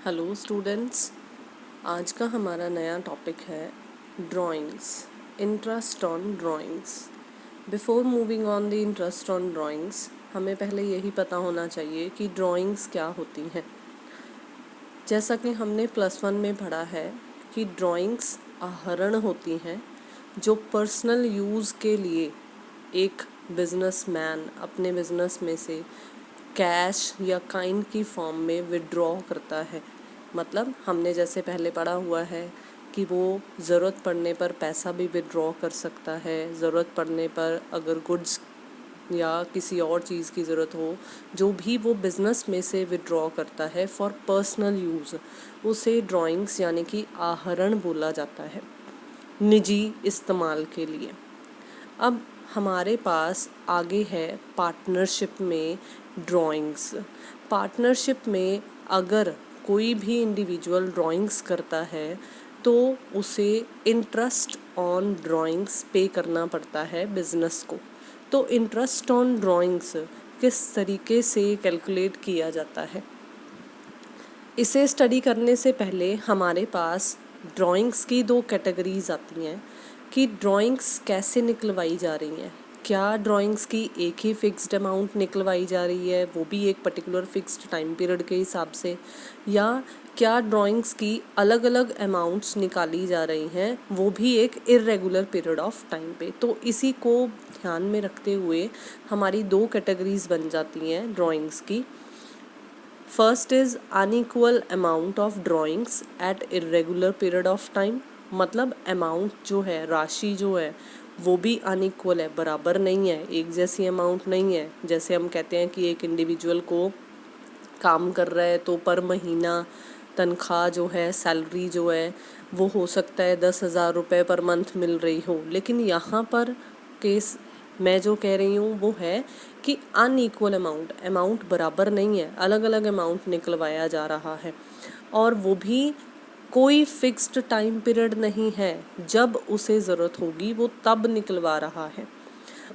Hello students, आज का हमारा नया टॉपिक है drawings, interest on drawings. Before moving on the interest on drawings, हमें पहले यही पता होना चाहिए कि ड्राइंग्स क्या होती हैं। जैसा कि हमने +1 में पढ़ा है कि ड्राइंग्स आहरण होती हैं जो पर्सनल यूज़ के लिए एक बिजनेसमैन अपने बिजनेस में से कैश या काइंड की फॉर्म में विड्रॉ करता है। मतलब हमने जैसे पहले पढ़ा हुआ है कि वो ज़रूरत पड़ने पर पैसा भी विड्रॉ कर सकता है, ज़रूरत पड़ने पर अगर गुड्स या किसी और चीज़ की ज़रूरत हो, जो भी वो बिज़नेस में से विड्रॉ करता है फॉर पर्सनल यूज़, उसे ड्राइंग्स यानी कि आहरण बोला जाता है, निजी इस्तेमाल के लिए। अब हमारे पास आगे है पार्टनरशिप में ड्राइंग्स। पार्टनरशिप में अगर कोई भी इंडिविजुअल ड्राइंग्स करता है तो उसे इंटरेस्ट ऑन ड्राइंग्स पे करना पड़ता है बिजनेस को। तो इंटरेस्ट ऑन ड्राइंग्स किस तरीके से कैलकुलेट किया जाता है, इसे स्टडी करने से पहले हमारे पास ड्राइंग्स की 2 कैटेगरीज आती हैं कि ड्राइंग्स कैसे निकलवाई जा रही हैं। क्या ड्राइंग्स की एक ही फिक्स्ड अमाउंट निकलवाई जा रही है, वो भी एक पर्टिकुलर फिक्स्ड टाइम पीरियड के हिसाब से, या क्या ड्राइंग्स की अलग अलग अमाउंट्स निकाली जा रही हैं, वो भी एक इर्रेगुलर पीरियड ऑफ टाइम पे। तो इसी को ध्यान में रखते हुए हमारी 2 कैटेगरीज बन जाती हैं ड्राइंग्स की। First is unequal amount of drawings at irregular period of time. मतलब अमाउंट जो है, राशि जो है, वो भी अनइक्वल है, बराबर नहीं है, एक जैसी अमाउंट नहीं है। जैसे हम कहते हैं कि एक इंडिविजुअल को काम कर रहा है तो पर महीना तनख्वाह जो है, सैलरी जो है, वो हो सकता है 10,000 रुपये पर मंथ मिल रही हो, लेकिन यहाँ पर केस मैं जो कह रही हूँ वो है कि अनइक्वल अमाउंट बराबर नहीं है, अलग अलग अमाउंट निकलवाया जा रहा है, और वो भी कोई फिक्स्ड टाइम पीरियड नहीं है, जब उसे ज़रूरत होगी वो तब निकलवा रहा है।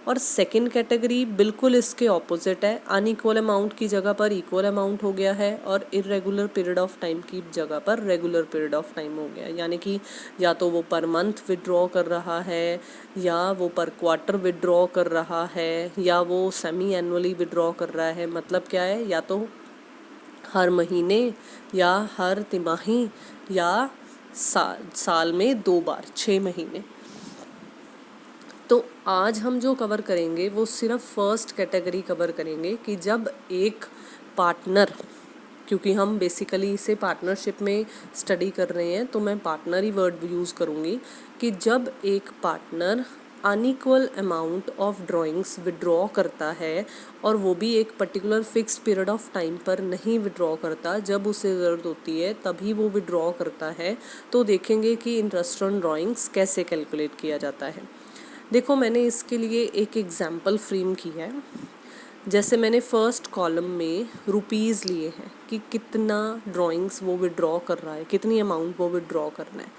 और सेकंड कैटेगरी बिल्कुल इसके ऑपोजिट है, अनइक्वल अमाउंट की जगह पर इक्वल अमाउंट हो गया है और इरेगुलर पीरियड ऑफ टाइम की जगह पर रेगुलर पीरियड ऑफ टाइम हो गया है। यानी कि या तो वो पर मंथ विड्रॉ कर रहा है, या वो पर क्वार्टर विड्रॉ कर रहा है, या वो सेमी एनुअली विड्रॉ कर रहा है। मतलब क्या है, या तो हर महीने, या हर तिमाही, या साल में 2 बार 6 महीने। तो आज हम जो कवर करेंगे वो सिर्फ फर्स्ट कैटेगरी कवर करेंगे कि जब एक पार्टनर, क्योंकि हम बेसिकली इसे पार्टनरशिप में स्टडी कर रहे हैं तो मैं पार्टनर ही वर्ड यूज़ करूँगी, कि जब एक partner unequal amount of drawings withdraw करता है और वो भी एक particular fixed period of time पर नहीं विड्रॉ करता, जब उसे ज़रूरत होती है तभी वो विड्रॉ करता है, तो देखेंगे कि इंटरेस्ट ऑन ड्राइंग्स कैसे कैलकुलेट किया जाता है। देखो, मैंने इसके लिए एक एग्जाम्पल फ्रेम की है। जैसे मैंने फर्स्ट कॉलम में रुपीज़ लिए हैं कि कितना ड्राइंग्स वो विड्रॉ कर रहा है, कितनी अमाउंट वो विड्रॉ करना है,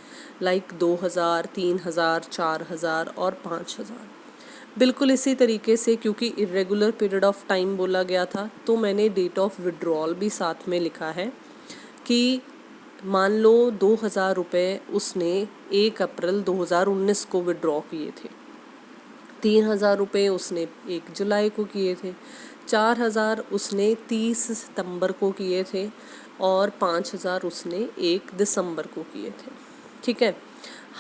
लाइक 2,000, 3,000, 4,000 और 5,000। बिल्कुल इसी तरीके से, क्योंकि इरेगुलर पीरियड ऑफ टाइम बोला गया था, तो मैंने डेट ऑफ विड्रॉल भी साथ में लिखा है कि मान लो 2,000 रुपये उसने 1 अप्रैल 2019 को विड्रॉ किए थे, 3,000 रुपये उसने 1 जुलाई को किए थे, 4,000 उसने 30 सितंबर को किए थे, और 5,000 उसने 1 दिसंबर को किए थे। ठीक है,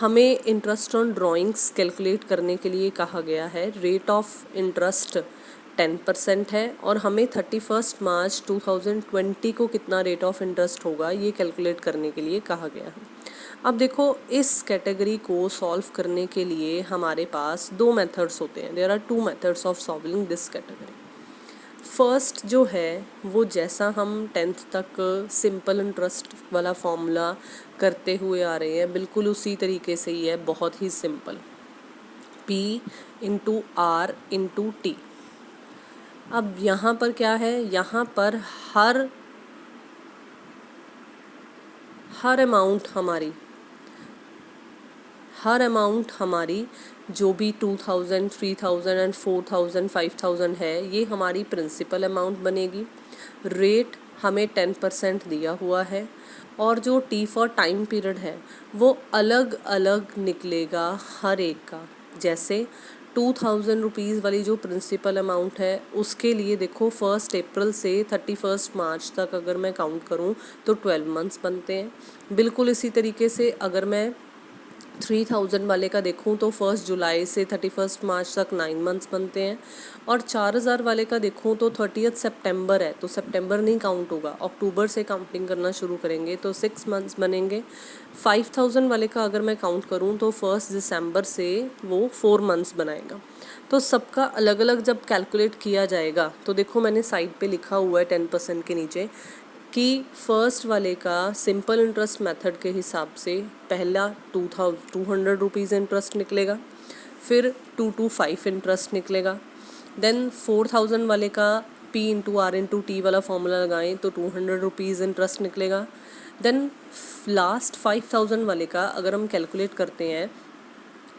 हमें इंटरेस्ट ऑन ड्राइंग्स कैलकुलेट करने के लिए कहा गया है, रेट ऑफ इंटरेस्ट 10% है, और हमें 31 मार्च 2020 को कितना रेट ऑफ इंटरेस्ट होगा ये कैलकुलेट करने के लिए कहा गया है। अब देखो, इस कैटेगरी को सॉल्व करने के लिए हमारे पास 2 मेथड्स होते हैं। There are 2 methods of solving this category. First जो है वो, जैसा हम 10th तक सिंपल इंटरेस्ट वाला फॉर्मूला करते हुए आ रहे हैं, बिल्कुल उसी तरीके से ही है, बहुत ही simple, P into R into T. अब यहाँ पर क्या है, यहाँ पर हर अमाउंट हमारी जो भी 2,000, 3,000 एंड 4,000, 5,000 है, ये हमारी प्रिंसिपल अमाउंट बनेगी। रेट हमें 10% दिया हुआ है, और जो टी फॉर टाइम पीरियड है वो अलग अलग निकलेगा हर एक का। जैसे 2000 रुपीज़ वाली जो प्रिंसिपल अमाउंट है उसके लिए देखो 1 अप्रैल से 31 मार्च तक अगर मैं काउंट करूँ तो 12 मंथ्स बनते हैं। बिल्कुल इसी तरीके से अगर मैं 3000 वाले का देखूं तो 1 जुलाई से 31 मार्च तक 9 मंथ्स बनते हैं। और 4000 वाले का देखूं तो 30 सितंबर है तो सितंबर नहीं काउंट होगा, अक्टूबर से काउंटिंग करना शुरू करेंगे तो 6 मंथ्स बनेंगे। 5000 वाले का अगर मैं काउंट करूं तो 1 दिसंबर से वो 4 मंथ्स बनाएगा। तो सबका अलग अलग जब कैलकुलेट किया जाएगा तो देखो मैंने साइड पे लिखा हुआ है 10% के नीचे कि फर्स्ट वाले का सिंपल इंटरेस्ट मेथड के हिसाब से पहला 200 रुपीज़ इंटरेस्ट निकलेगा, फिर 225 इंटरेस्ट निकलेगा। देन 4000 वाले का P/R/T वाला फॉर्मूला लगाएं तो 200 रुपीज़ इंटरेस्ट निकलेगा। देन लास्ट 5000 वाले का अगर हम कैलकुलेट करते हैं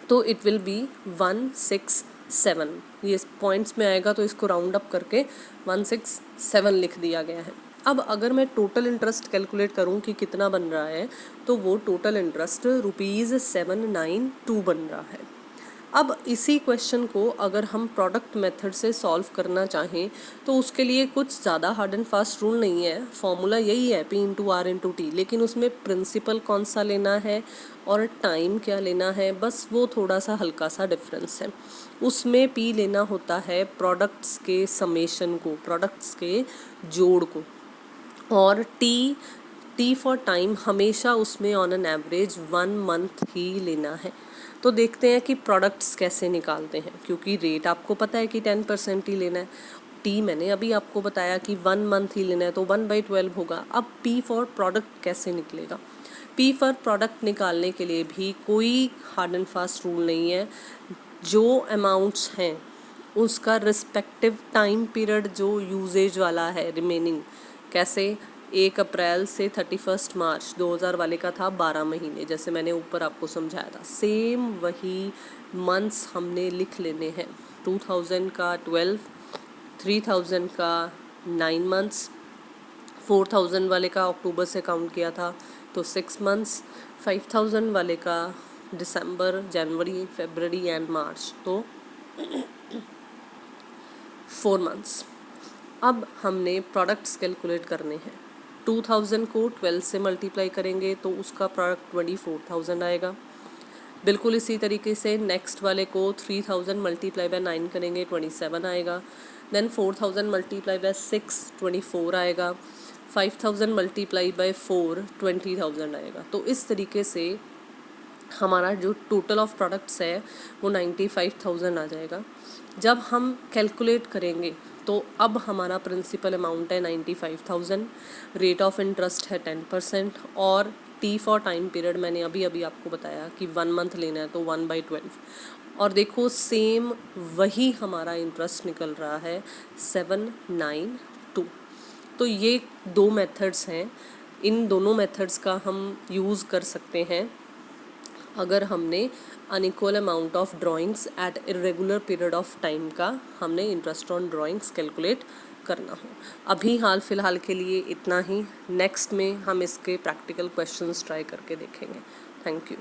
तो इट विल बी 167। ये पॉइंट्स में आएगा तो इसको राउंड अप करके 167 लिख दिया गया है। अब अगर मैं टोटल इंटरेस्ट कैलकुलेट करूं कि कितना बन रहा है तो वो टोटल इंटरेस्ट ₹792 बन रहा है। अब इसी क्वेश्चन को अगर हम प्रोडक्ट मेथड से सॉल्व करना चाहें तो उसके लिए कुछ ज़्यादा हार्ड एंड फास्ट रूल नहीं है, फॉर्मूला यही है P/R/T, लेकिन उसमें प्रिंसिपल कौन सा लेना है और टाइम क्या लेना है, बस वो थोड़ा सा हल्का सा डिफरेंस है। उसमें P लेना होता है प्रोडक्ट्स के समेशन को, प्रोडक्ट्स के जोड़ को, और टी फॉर टाइम हमेशा उसमें ऑन एन एवरेज 1 मंथ ही लेना है। तो देखते हैं कि प्रोडक्ट्स कैसे निकालते हैं, क्योंकि रेट आपको पता है कि 10% ही लेना है। टी मैंने अभी आपको बताया कि 1 मंथ ही लेना है तो 1/12 होगा। अब पी फॉर प्रोडक्ट कैसे निकलेगा? पी फॉर प्रोडक्ट निकालने के लिए भी कोई हार्ड एंड फास्ट रूल नहीं है। जो अमाउंट्स हैं उसका रिस्पेक्टिव टाइम पीरियड जो यूजेज वाला है रिमेनिंग, कैसे 1 अप्रैल से 31 मार्च 2000 वाले का था 12 महीने, जैसे मैंने ऊपर आपको समझाया था, सेम वही मंथ्स हमने लिख लेने हैं। 2000 का 12, 3000 का 9 मंथ्स, 4000 वाले का अक्टूबर से काउंट किया था तो 6 मंथ्स, 5000 वाले का दिसंबर, जनवरी, फरवरी एंड मार्च तो 4 मंथ्स। अब हमने प्रोडक्ट्स कैलकुलेट करने हैं। 2000 को 12 से मल्टीप्लाई करेंगे तो उसका प्रोडक्ट 24,000 आएगा। बिल्कुल इसी तरीके से नेक्स्ट वाले को 3000 मल्टीप्लाई बाय 9 करेंगे 27 आएगा। देन 4000 मल्टीप्लाई बाय 6 24 आएगा। 5000 मल्टीप्लाई बाय 4 20,000 आएगा। तो इस तरीके से हमारा जो टोटल ऑफ प्रोडक्ट्स है वो 95,000 आ जाएगा। जब हम कैलकुलेट करेंगे तो अब हमारा प्रिंसिपल अमाउंट है 95,000, रेट ऑफ इंटरेस्ट है 10%, और टी फॉर टाइम पीरियड मैंने अभी अभी आपको बताया कि 1 मंथ लेना है तो 1/12। और देखो सेम वही हमारा इंटरेस्ट निकल रहा है 792। तो ये 2 मेथड्स हैं, इन दोनों मेथड्स का हम यूज़ कर सकते हैं अगर हमने unequal amount of drawings at irregular period of time का हमने इंटरेस्ट ऑन ड्राइंग्स कैलकुलेट करना हो। अभी हाल फिलहाल के लिए इतना ही। नेक्स्ट में हम इसके प्रैक्टिकल क्वेश्चंस ट्राई करके देखेंगे। Thank you.